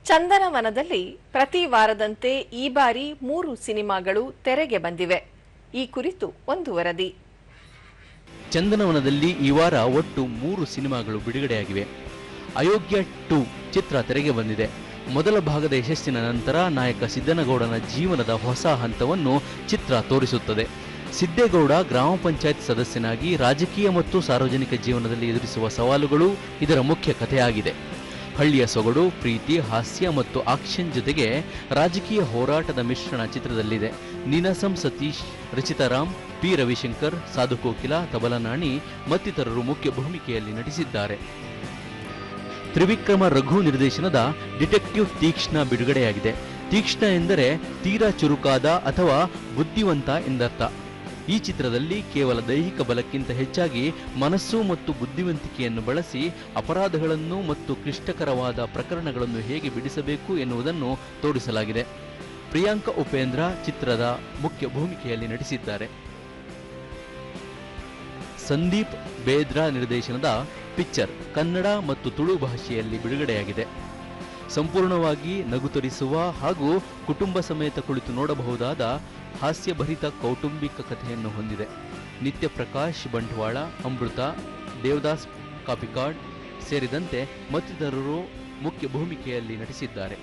ಚಂದನವನದಲ್ಲಿ ಪ್ರತಿ ವಾರದಂತೆ ಈ ಬಾರಿ 3 ಸಿನಿಮಾಗಳು ತೆರೆಗೆ ಬಂದಿವೆ. ಈ ಕುರಿತು ಒಂದು ವರದಿ. ಚಂದನವನದಲ್ಲಿ ಈ ವಾರ ಒಟ್ಟು 3 ಸಿನಿಮಾಗಳು ಬಿಡುಗಡೆಯಾಗಿವೆ. ಅಯೋಗ್ಯ 2 ಚಿತ್ರ ತೆರೆಗೆ ಬಂದಿದೆ. ಮೊದಲ ಭಾಗದ ಯಶಸ್ಸಿನ ನಂತರ ನಾಯಕ ಸಿದ್ದನಗೌಡನ ಜೀವನದ ಹೊಸ ಹಂತವನ್ನು ಚಿತ್ರ ತೋರಿಸುತ್ತದೆ. ಸಿದ್ದೇಗೌಡ ಗ್ರಾಮ ಪಂಚಾಯತ್ ಸದಸ್ಯನಾಗಿ ರಾಜಕೀಯ ಮತ್ತು ಸಾರ್ವಜನಿಕ ಜೀವನದಲ್ಲಿ ಎದುರಿಸುವ ಸವಾಲುಗಳು ಇದರ ಮುಖ್ಯ ಕಥೆಯಾಗಿದೆ. ಹಳ್ಳಿಯ ಸೊಗಡು, ಪ್ರೀತಿ, ಹಾಸ್ಯ ಮತ್ತು ಆಕ್ಷನ್ ಜೊತೆಗೆ ರಾಜಕೀಯ ಹೋರಾಟದ ಮಿಶ್ರಣ ಚಿತ್ರದಲ್ಲಿದೆ. ನೀನಾಸಂ ಸತೀಶ್, ರಚಿತಾರಾಮ್, ಪಿ ರವಿಶಂಕರ್, ಸಾಧು ಕೋಕಿಲ, ತಬಲನಾಣಿ ಮತ್ತಿತರರು ಮುಖ್ಯ ಭೂಮಿಕೆಯಲ್ಲಿ ನಟಿಸಿದ್ದಾರೆ. ತ್ರಿವಿಕ್ರಮ ರಘು ನಿರ್ದೇಶನದ ಡಿಟೆಕ್ಟಿವ್ ತೀಕ್ಷ್ಣ ಬಿಡುಗಡೆಯಾಗಿದೆ. ತೀಕ್ಷ್ಣ ಎಂದರೆ ತೀರಾ ಚುರುಕಾದ ಅಥವಾ ಬುದ್ಧಿವಂತ ಎಂದರ್ಥ. ಈ ಚಿತ್ರದಲ್ಲಿ ಕೇವಲ ದೈಹಿಕ ಬಲಕ್ಕಿಂತ ಹೆಚ್ಚಾಗಿ ಮನಸ್ಸು ಮತ್ತು ಬುದ್ಧಿವಂತಿಕೆಯನ್ನು ಬಳಸಿ ಅಪರಾಧಗಳನ್ನು ಮತ್ತು ಕ್ಲಿಷ್ಟಕರವಾದ ಪ್ರಕರಣಗಳನ್ನು ಹೇಗೆ ಬಿಡಿಸಬೇಕು ಎನ್ನುವುದನ್ನು ತೋರಿಸಲಾಗಿದೆ. ಪ್ರಿಯಾಂಕಾ ಉಪೇಂದ್ರ ಚಿತ್ರದ ಮುಖ್ಯ ಭೂಮಿಕೆಯಲ್ಲಿ ನಟಿಸಿದ್ದಾರೆ. ಸಂದೀಪ್ ಬೇದ್ರಾ ನಿರ್ದೇಶನದ ಪಿಕ್ಚರ್ ಕನ್ನಡ ಮತ್ತು ತುಳು ಭಾಷೆಯಲ್ಲಿ ಬಿಡುಗಡೆಯಾಗಿದೆ. ಸಂಪೂರ್ಣವಾಗಿ ನಗು ತರಿಸುವ ಹಾಗೂ ಕುಟುಂಬ ಸಮೇತ ಕುಳಿತು ನೋಡಬಹುದಾದ ಹಾಸ್ಯಭರಿತ ಕೌಟುಂಬಿಕ ಕಥೆಯನ್ನು ಹೊಂದಿದೆ. ನಿತ್ಯ ಪ್ರಕಾಶ್ ಬಂಟ್ವಾಳ, ಅಮೃತ, ದೇವದಾಸ್ ಕಾಪಿಕಾಡ್ ಸೇರಿದಂತೆ ಮತ್ತಿತರರು ಮುಖ್ಯ ಭೂಮಿಕೆಯಲ್ಲಿ ನಟಿಸಿದ್ದಾರೆ.